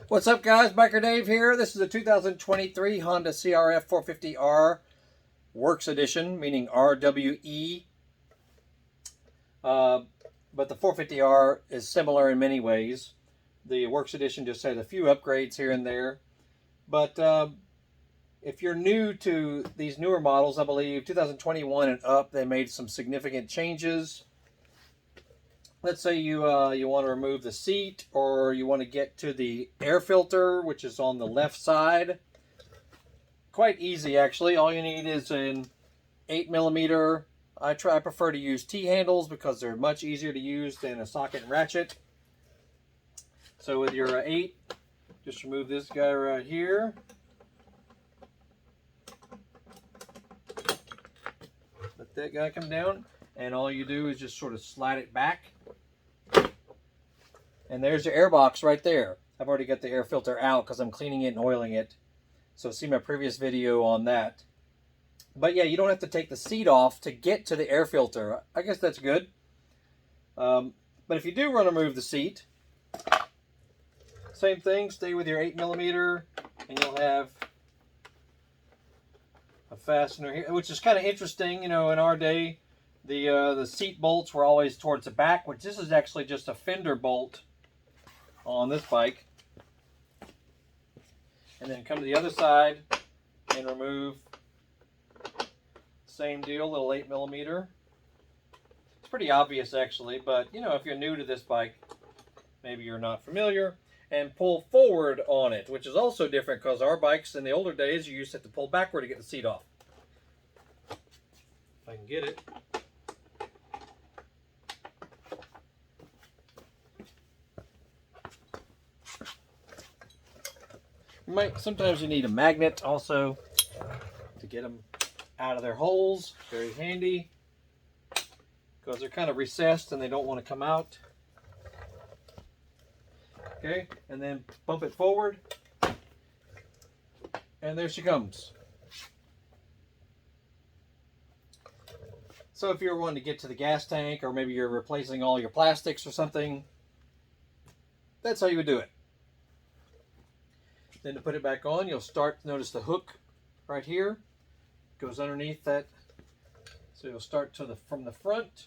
What's up, guys? Biker Dave here. This is a 2023 Honda CRF450R Works Edition, meaning RWE. But the 450R is similar in many ways. The Works Edition just has a few upgrades here and there. But if you're new to these newer models, I believe 2021 and up, they made some significant changes. Let's say you want to remove the seat, or you want to get to the air filter, which is on the left side. Quite easy, actually. All you need is an 8mm. I prefer to use T-handles because they're much easier to use than a socket and ratchet. So with your 8, just remove this guy right here. Let that guy come down, and all you do is just sort of slide it back. And there's your air box right there. I've already got the air filter out because I'm cleaning it and oiling it. So see my previous video on that. But yeah, you don't have to take the seat off to get to the air filter. I guess that's good. But if you do want to remove the seat, same thing. Stay with your 8mm, and you'll have a fastener here, which is kind of interesting. You know, in our day, the seat bolts were always towards the back, which this is actually just a fender bolt on this bike. And then come to the other side and remove, same deal, little 8mm. It's pretty obvious actually, but you know, if you're new to this bike, maybe you're not familiar, and pull forward on it, which is also different because our bikes in the older days, you used to have to pull backward to get the seat off. If I can get it. Sometimes you need a magnet also to get them out of their holes. Very handy because they're kind of recessed and they don't want to come out. Okay, and then bump it forward, and there she comes. So if you're wanting to get to the gas tank, or maybe you're replacing all your plastics or something, that's how you would do it. Then to put it back on, you'll start, notice the hook right here goes underneath that. So you'll start from the front.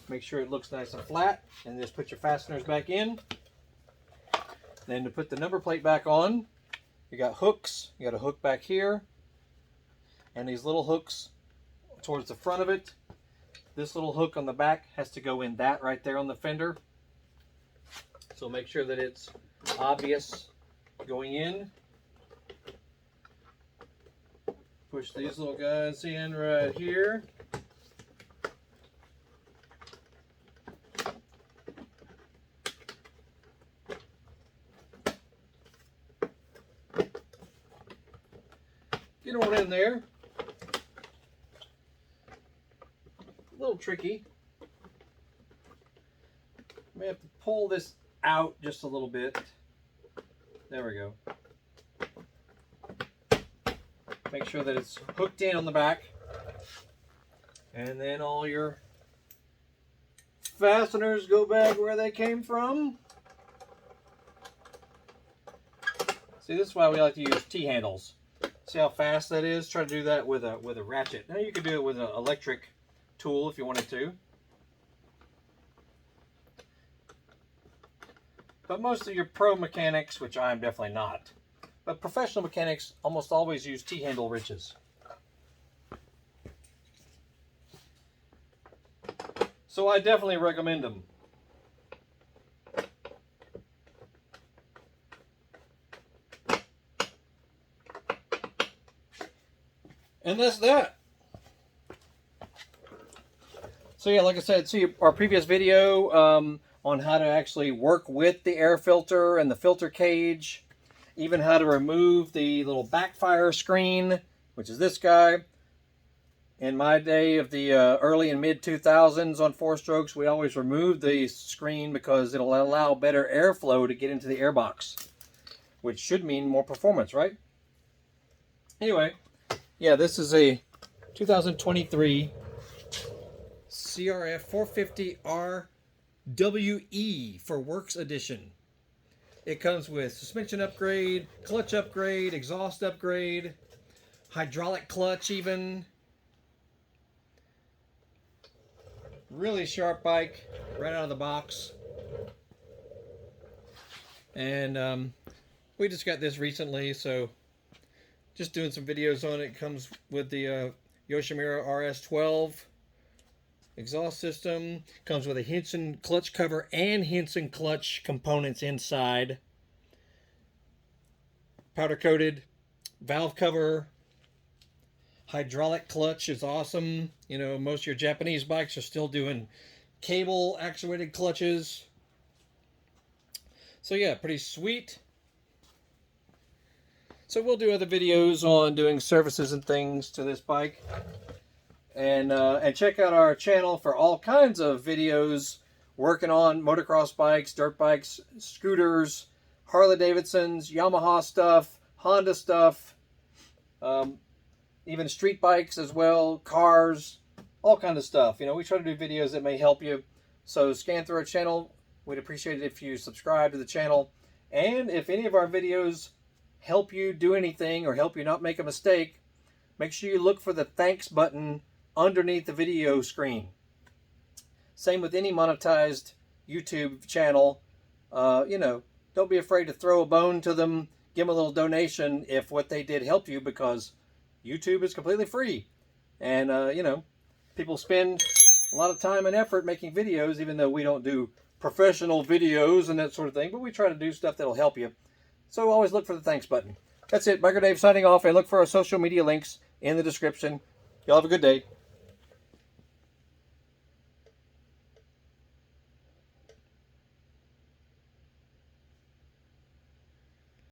Make sure it looks nice and flat, and just put your fasteners back in. Then to put the number plate back on, you got hooks. You got a hook back here, and these little hooks towards the front of it. This little hook on the back has to go in that right there on the fender. So make sure that it's obvious going in. Push these little guys in right here. Get on in there. A little tricky. May have to pull this out just a little bit. There we go. Make sure that it's hooked in on the back. And then all your fasteners go back where they came from. See, this is why we like to use T-handles. See how fast that is? Try to do that with a ratchet. Now you can do it with an electric tool if you wanted to. But most of your pro mechanics, which I am definitely not, but professional mechanics almost always use T-handle wrenches. So I definitely recommend them. And that's that. So yeah, like I said, see our previous video on how to actually work with the air filter and the filter cage, even how to remove the little backfire screen, which is this guy. In my day of the early and mid 2000s on 4-strokes, we always removed the screen because it'll allow better airflow to get into the airbox, which should mean more performance, right? Anyway, yeah, this is a 2023 CRF450R CRF450RWE for Works Edition. It comes with suspension upgrade, clutch upgrade, exhaust upgrade, hydraulic clutch even. Really sharp bike right out of the box. And we just got this recently, so just doing some videos on it. It comes with the Yoshimura RS12 exhaust system. Comes with a Henson clutch cover and Henson clutch components inside. Powder coated valve cover. Hydraulic clutch is awesome. You know, most of your Japanese bikes are still doing cable actuated clutches. So yeah, pretty sweet. So we'll do other videos on doing services and things to this bike. And check out our channel for all kinds of videos working on motocross bikes, dirt bikes, scooters, Harley Davidsons, Yamaha stuff, Honda stuff, even street bikes as well, cars, all kinds of stuff. You know, we try to do videos that may help you. So scan through our channel. We'd appreciate it if you subscribe to the channel. And if any of our videos help you do anything or help you not make a mistake, make sure you look for the thanks button underneath the video screen. Same with any monetized YouTube channel. You know, don't be afraid to throw a bone to them, give them a little donation if what they did helped you, because YouTube is completely free. And, you know, people spend a lot of time and effort making videos, even though we don't do professional videos and that sort of thing, but we try to do stuff that'll help you. So always look for the thanks button. That's it. Biker Dave signing off, and look for our social media links in the description. Y'all have a good day.